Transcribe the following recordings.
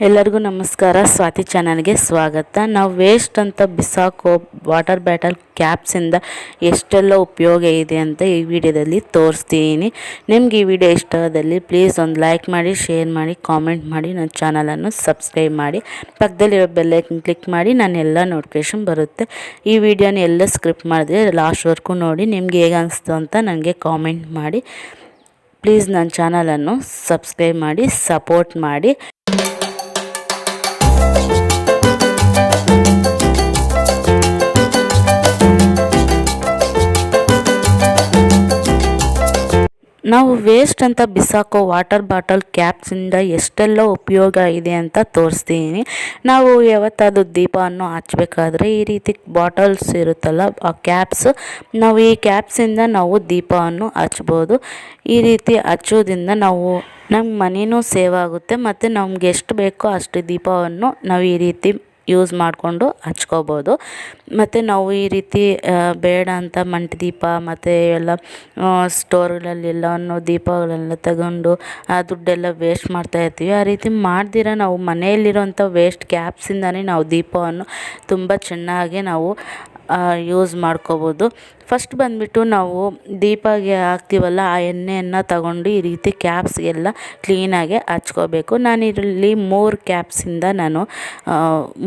ಎಲ್ಲರಿಗೂ ನಮಸ್ಕಾರ. ಸ್ವಾತಿ ಚಾನಲ್ಗೆ ಸ್ವಾಗತ. ನಾವು ವೇಸ್ಟ್ ಅಂತ ಬಿಸಾಕೋ ವಾಟರ್ ಬಾಟಲ್ ಕ್ಯಾಪ್ಸಿಂದ ಎಷ್ಟೆಲ್ಲ ಉಪಯೋಗ ಇದೆ ಅಂತ ಈ ವಿಡಿಯೋದಲ್ಲಿ ತೋರಿಸ್ತೀನಿ. ನಿಮ್ಗೆ ಈ ವಿಡಿಯೋ ಇಷ್ಟದಲ್ಲಿ ಪ್ಲೀಸ್ ಒಂದು ಲೈಕ್ ಮಾಡಿ, ಶೇರ್ ಮಾಡಿ, ಕಾಮೆಂಟ್ ಮಾಡಿ, ನನ್ನ ಚಾನಲನ್ನು ಸಬ್ಸ್ಕ್ರೈಬ್ ಮಾಡಿ, ಪಕ್ಕದಲ್ಲಿರೋ ಬೆಲ್ಲೈಕನ್ ಕ್ಲಿಕ್ ಮಾಡಿ, ನಾನೆಲ್ಲ ನೋಟಿಫಿಕೇಷನ್ ಬರುತ್ತೆ. ಈ ವಿಡಿಯೋನ ಎಲ್ಲ ಸ್ಕ್ರಿಪ್ಟ್ ಮಾಡಿದ್ರೆ ಲಾಸ್ಟ್ವರೆಗೂ ನೋಡಿ ನಿಮ್ಗೆ ಹೇಗೆ ಅನಿಸ್ತು ಅಂತ ನನಗೆ ಕಾಮೆಂಟ್ ಮಾಡಿ. ಪ್ಲೀಸ್ ನನ್ನ ಚಾನಲನ್ನು ಸಬ್ಸ್ಕ್ರೈಬ್ ಮಾಡಿ, ಸಪೋರ್ಟ್ ಮಾಡಿ. ನಾವು ವೇಸ್ಟ್ ಅಂತ ಬಿಸಾಕೋ ವಾಟರ್ ಬಾಟಲ್ ಕ್ಯಾಪ್ಸಿಂದ ಎಷ್ಟೆಲ್ಲ ಉಪಯೋಗ ಇದೆ ಅಂತ ತೋರಿಸ್ತೀನಿ. ನಾವು ಯಾವತ್ತಾದರೂ ದೀಪವನ್ನು ಹಚ್ಚಬೇಕಾದ್ರೆ ಈ ರೀತಿ ಬಾಟಲ್ಸ್ ಇರುತ್ತಲ್ಲ, ಆ ಕ್ಯಾಪ್ಸ್, ನಾವು ಈ ಕ್ಯಾಪ್ಸಿಂದ ನಾವು ದೀಪವನ್ನು ಹಚ್ಬೋದು. ಈ ರೀತಿ ಹಚ್ಚೋದ್ರಿಂದ ನಮ್ಮ ಮನೆಯೂ ಸೇವ್ ಆಗುತ್ತೆ ಮತ್ತು ನಮ್ಗೆ ಎಷ್ಟು ಬೇಕೋ ಅಷ್ಟು ದೀಪವನ್ನು ನಾವು ಈ ರೀತಿ ಯೂಸ್ ಮಾಡಿಕೊಂಡು ಹಚ್ಕೋಬೋದು. ಮತ್ತು ನಾವು ಈ ರೀತಿ ಬೇಡ ಅಂತ ಮಂಟಿ ದೀಪ ಮತ್ತು ಎಲ್ಲ ಸ್ಟೋರ್ಗಳಲ್ಲೆಲ್ಲ ದೀಪಗಳೆಲ್ಲ ತಗೊಂಡು ಆ ದುಡ್ಡೆಲ್ಲ ವೇಸ್ಟ್ ಮಾಡ್ತಾಯಿರ್ತೀವಿ. ಆ ರೀತಿ ಮಾಡ್ದಿರ ನಾವು ಮನೆಯಲ್ಲಿರೋಂಥ ವೇಸ್ಟ್ ಕ್ಯಾಪ್ಸಿಂದನೇ ನಾವು ದೀಪವನ್ನು ತುಂಬ ಚೆನ್ನಾಗಿ ನಾವು ಯೂಸ್ ಮಾಡ್ಕೋಬೋದು. ಫಸ್ಟ್ ಬಂದುಬಿಟ್ಟು ನಾವು ದೀಪಗೆ ಹಾಕ್ತೀವಲ್ಲ, ಆ ಎಣ್ಣೆಯನ್ನು ತಗೊಂಡು ಈ ರೀತಿ ಕ್ಯಾಪ್ಸ್ಗೆಲ್ಲ ಕ್ಲೀನಾಗಿ ಹಚ್ಕೋಬೇಕು. ನಾನಿಲ್ಲಿ 3 ಕ್ಯಾಪ್ಸಿಂದ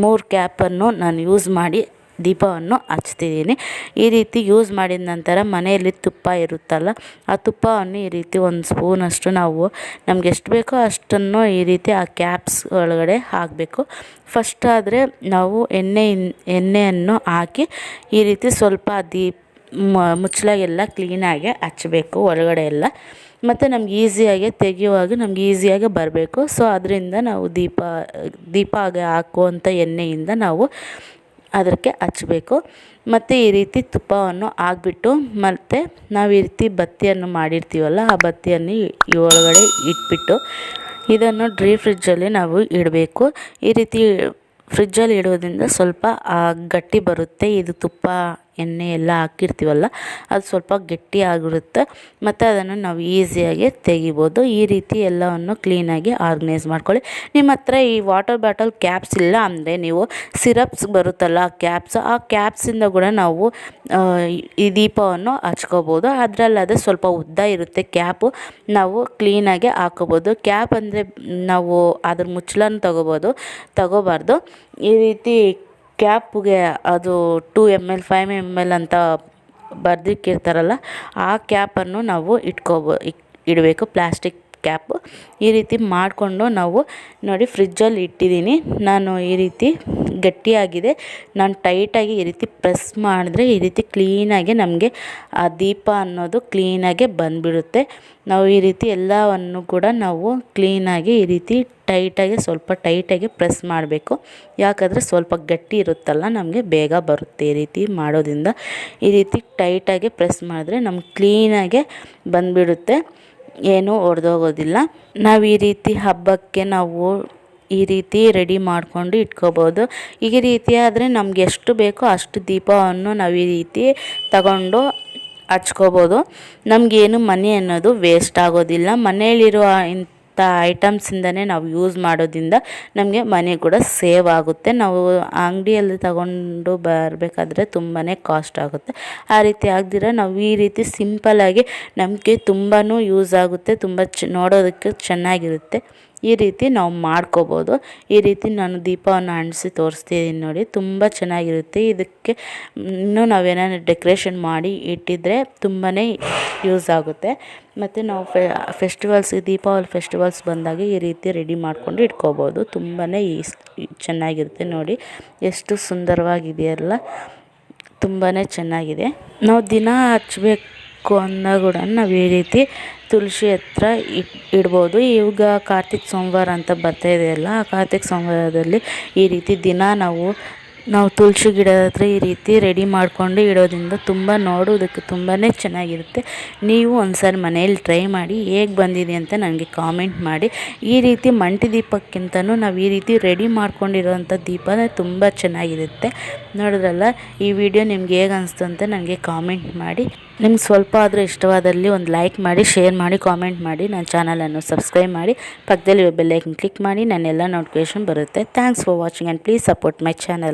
ಮೂರು ಕ್ಯಾಪನ್ನು ನಾನು ಯೂಸ್ ಮಾಡಿ ದೀಪವನ್ನು ಹಚ್ತಿದ್ದೀನಿ. ಈ ರೀತಿ ಯೂಸ್ ಮಾಡಿದ ನಂತರ ಮನೆಯಲ್ಲಿ ತುಪ್ಪ ಇರುತ್ತಲ್ಲ, ಆ ತುಪ್ಪವನ್ನು ಈ ರೀತಿ ಒಂದು ಸ್ಪೂನಷ್ಟು ನಾವು ನಮ್ಗೆ ಎಷ್ಟು ಬೇಕೋ ಅಷ್ಟನ್ನು ಈ ರೀತಿ ಆ ಕ್ಯಾಪ್ಸ್ ಒಳಗಡೆ ಹಾಕಬೇಕು. ಫಸ್ಟ್ ಆದರೆ ನಾವು ಎಣ್ಣೆಯನ್ನು ಹಾಕಿ ಈ ರೀತಿ ಸ್ವಲ್ಪ ಮುಚ್ಚಲಾಗೆಲ್ಲ ಕ್ಲೀನಾಗಿ ಹಚ್ಚಬೇಕು ಒಳಗಡೆ ಎಲ್ಲ. ಮತ್ತು ನಮ್ಗೆ ಈಸಿಯಾಗಿ ತೆಗೆಯುವಾಗ ನಮ್ಗೆ ಈಸಿಯಾಗಿ ಬರಬೇಕು. ಸೊ ಅದರಿಂದ ನಾವು ದೀಪಗೆ ಹಾಕುವಂಥ ಎಣ್ಣೆಯಿಂದ ನಾವು ಅದಕ್ಕೆ ಹಚ್ಚಬೇಕು. ಮತ್ತು ಈ ರೀತಿ ತುಪ್ಪವನ್ನು ಹಾಕ್ಬಿಟ್ಟು ಮತ್ತು ನಾವು ಈ ರೀತಿ ಬತ್ತಿಯನ್ನು ಮಾಡಿರ್ತೀವಲ್ಲ, ಆ ಬತ್ತಿಯನ್ನು ಈ ಒಳಗಡೆ ಇಟ್ಬಿಟ್ಟು ಇದನ್ನು ಫ್ರಿಜ್ಜಲ್ಲಿ ನಾವು ಇಡಬೇಕು. ಈ ರೀತಿ ಫ್ರಿಜ್ಜಲ್ಲಿ ಇಡೋದ್ರಿಂದ ಸ್ವಲ್ಪ ಗಟ್ಟಿ ಬರುತ್ತೆ. ಇದು ತುಪ್ಪ ಎಣ್ಣೆ ಎಲ್ಲ ಹಾಕಿರ್ತೀವಲ್ಲ, ಅದು ಸ್ವಲ್ಪ ಗಟ್ಟಿ ಆಗಿರುತ್ತೆ ಮತ್ತು ಅದನ್ನು ನಾವು ಈಸಿಯಾಗಿ ತೆಗಿಬೋದು. ಈ ರೀತಿ ಎಲ್ಲವನ್ನು ಕ್ಲೀನಾಗಿ ಆರ್ಗನೈಸ್ ಮಾಡ್ಕೊಳ್ಳಿ. ನಿಮ್ಮ ಹತ್ರ ಈ ವಾಟರ್ ಬಾಟಲ್ ಕ್ಯಾಪ್ಸ್ ಇಲ್ಲ ಅಂದರೆ ನೀವು ಸಿರಪ್ಸ್ ಬರುತ್ತಲ್ಲ ಆ ಕ್ಯಾಪ್ಸಿಂದ ಕೂಡ ನಾವು ಈ ದೀಪವನ್ನು ಹಚ್ಕೋಬೋದು. ಅದರಲ್ಲದೆ ಸ್ವಲ್ಪ ಉದ್ದ ಇರುತ್ತೆ ಕ್ಯಾಪು, ನಾವು ಕ್ಲೀನಾಗಿ ಹಾಕೋಬೋದು. ಕ್ಯಾಪ್ ಅಂದರೆ ನಾವು ಅದ್ರ ಮುಚ್ಚಳನ್ನು ತಗೋಬಾರ್ದು. ಈ ರೀತಿ ಕ್ಯಾಪ್ಗೆ ಅದು 2 ml 5 ml ಅಂತ ಬರೆದಿಕ್ಕಿರ್ತಾರಲ್ಲ, ಆ ಕ್ಯಾಪನ್ನು ನಾವು ಇಡಬೇಕು, ಪ್ಲಾಸ್ಟಿಕ್ ಕ್ಯಾಪು. ಈ ರೀತಿ ಮಾಡಿಕೊಂಡು ನಾವು ನೋಡಿ ಫ್ರಿಜ್ಜಲ್ಲಿ ಇಟ್ಟಿದ್ದೀನಿ ನಾನು. ಈ ರೀತಿ ಗಟ್ಟಿಯಾಗಿದೆ. ನಾನು ಟೈಟಾಗಿ ಈ ರೀತಿ ಪ್ರೆಸ್ ಮಾಡಿದ್ರೆ ಈ ರೀತಿ ಕ್ಲೀನಾಗಿ ನಮಗೆ ಆ ದೀಪ ಅನ್ನೋದು ಕ್ಲೀನಾಗಿ ಬಂದುಬಿಡುತ್ತೆ. ನಾವು ಈ ರೀತಿ ಎಲ್ಲವನ್ನು ಕೂಡ ನಾವು ಕ್ಲೀನಾಗಿ ಈ ರೀತಿ ಸ್ವಲ್ಪ ಟೈಟಾಗಿ ಪ್ರೆಸ್ ಮಾಡಬೇಕು. ಯಾಕಂದರೆ ಸ್ವಲ್ಪ ಗಟ್ಟಿ ಇರುತ್ತಲ್ಲ, ನಮಗೆ ಬೇಗ ಬರುತ್ತೆ. ಈ ರೀತಿ ಮಾಡೋದ್ರಿಂದ ಈ ರೀತಿ ಟೈಟಾಗಿ ಪ್ರೆಸ್ ಮಾಡಿದ್ರೆ ನಮ್ಗೆ ಕ್ಲೀನಾಗೆ ಬಂದುಬಿಡುತ್ತೆ, ಏನೂ ಒಡೆದೋಗೋದಿಲ್ಲ. ನಾವು ಈ ರೀತಿ ಹಬ್ಬಕ್ಕೆ ನಾವು ಈ ರೀತಿ ರೆಡಿ ಮಾಡಿಕೊಂಡು ಇಟ್ಕೋಬೋದು. ಈ ರೀತಿ ಆದರೆ ನಮ್ಗೆ ಎಷ್ಟು ಬೇಕೋ ಅಷ್ಟು ದೀಪವನ್ನು ನಾವು ಈ ರೀತಿ ತಗೊಂಡು ಹಚ್ಕೋಬೋದು. ನಮಗೇನು ಮನೆ ಅನ್ನೋದು ವೇಸ್ಟ್ ಆಗೋದಿಲ್ಲ. ಮನೆಯಲ್ಲಿರುವ ಐಟಮ್ಸಿಂದನೇ ನಾವು ಯೂಸ್ ಮಾಡೋದ್ರಿಂದ ನಮಗೆ ಮನೆ ಕೂಡ ಸೇವ್ ಆಗುತ್ತೆ. ನಾವು ಅಂಗಡಿಯಲ್ಲಿ ತಗೊಂಡು ಬರಬೇಕಾದ್ರೆ ತುಂಬಾ ಕಾಸ್ಟ್ ಆಗುತ್ತೆ. ಆ ರೀತಿ ಆಗದಿರ ನಾವು ಈ ರೀತಿ ಸಿಂಪಲ್ಲಾಗಿ ನಮಗೆ ತುಂಬಾ ಯೂಸ್ ಆಗುತ್ತೆ, ತುಂಬ ನೋಡೋದಕ್ಕೆ ಚೆನ್ನಾಗಿರುತ್ತೆ. ಈ ರೀತಿ ನಾವು ಮಾಡ್ಕೋಬೋದು. ಈ ರೀತಿ ನಾನು ದೀಪವನ್ನು ಅಂಟಿಸಿ ತೋರಿಸ್ತಿದ್ದೀನಿ ನೋಡಿ, ತುಂಬ ಚೆನ್ನಾಗಿರುತ್ತೆ. ಇದಕ್ಕೆ ಇನ್ನೂ ನಾವೇನಾದ್ರು ಡೆಕೋರೇಷನ್ ಮಾಡಿ ಇಟ್ಟಿದ್ರೆ ತುಂಬಾ ಯೂಸ್ ಆಗುತ್ತೆ. ಮತ್ತು ನಾವು ದೀಪಾವಳಿ ಫೆಸ್ಟಿವಲ್ಸ್ ಬಂದಾಗ ಈ ರೀತಿ ರೆಡಿ ಮಾಡ್ಕೊಂಡು ಇಟ್ಕೋಬೋದು. ತುಂಬಾ ಚೆನ್ನಾಗಿರುತ್ತೆ ನೋಡಿ, ಎಷ್ಟು ಸುಂದರವಾಗಿದೆಯಲ್ಲ, ತುಂಬಾ ಚೆನ್ನಾಗಿದೆ. ನಾವು ದಿನ ಹಚ್ಚಬೇಕು ಅಂದಾಗ ಕೂಡ ನಾವು ಈ ರೀತಿ ತುಳಸಿ ಹತ್ರ ಇಡ್ಬೋದು. ಇವಾಗ ಕಾರ್ತಿಕ್ ಸೋಮವಾರ ಅಂತ ಬರ್ತಾಯಿದೆಯಲ್ಲ, ಆ ಕಾರ್ತಿಕ್ ಸೋಮವಾರದಲ್ಲಿ ಈ ರೀತಿ ದಿನ ನಾವು ನಾವು ತುಳಸಿ ಗಿಡ ಹತ್ರ ಈ ರೀತಿ ರೆಡಿ ಮಾಡಿಕೊಂಡು ಇಡೋದ್ರಿಂದ ತುಂಬ ನೋಡೋದಕ್ಕೆ ತುಂಬಾ ಚೆನ್ನಾಗಿರುತ್ತೆ. ನೀವು ಒಂದ್ಸರಿ ಮನೇಲಿ ಟ್ರೈ ಮಾಡಿ ಹೇಗೆ ಬಂದಿದೆ ಅಂತ ನನಗೆ ಕಾಮೆಂಟ್ ಮಾಡಿ. ಈ ರೀತಿ ಮಂಟಿ ದೀಪಕ್ಕಿಂತನೂ ನಾವು ಈ ರೀತಿ ರೆಡಿ ಮಾಡ್ಕೊಂಡಿರೋವಂಥ ದೀಪನೇ ತುಂಬ ಚೆನ್ನಾಗಿರುತ್ತೆ. ನೋಡಿದ್ರಲ್ಲ, ಈ ವಿಡಿಯೋ ನಿಮ್ಗೆ ಹೇಗೆ ಅನಿಸ್ತು ಅಂತ ನನಗೆ ಕಾಮೆಂಟ್ ಮಾಡಿ. ನಿಮ್ಗೆ ಸ್ವಲ್ಪ ಆದರೂ ಇಷ್ಟವಾದಲ್ಲಿ ಒಂದು ಲೈಕ್ ಮಾಡಿ, ಶೇರ್ ಮಾಡಿ, ಕಾಮೆಂಟ್ ಮಾಡಿ. ನನ್ನ ಚಾನಲನ್ನು ಸಬ್ಸ್ಕ್ರೈಬ್ ಮಾಡಿ, ಪಕ್ಕದಲ್ಲಿ ಬೆಲ್ ಐಕನ್ ಕ್ಲಿಕ್ ಮಾಡಿ. ನನ್ನೆಲ್ಲ ನೋಟಿಫಿಕೇಷನ್ ಬರುತ್ತೆ. Thanks for watching and please support my channel.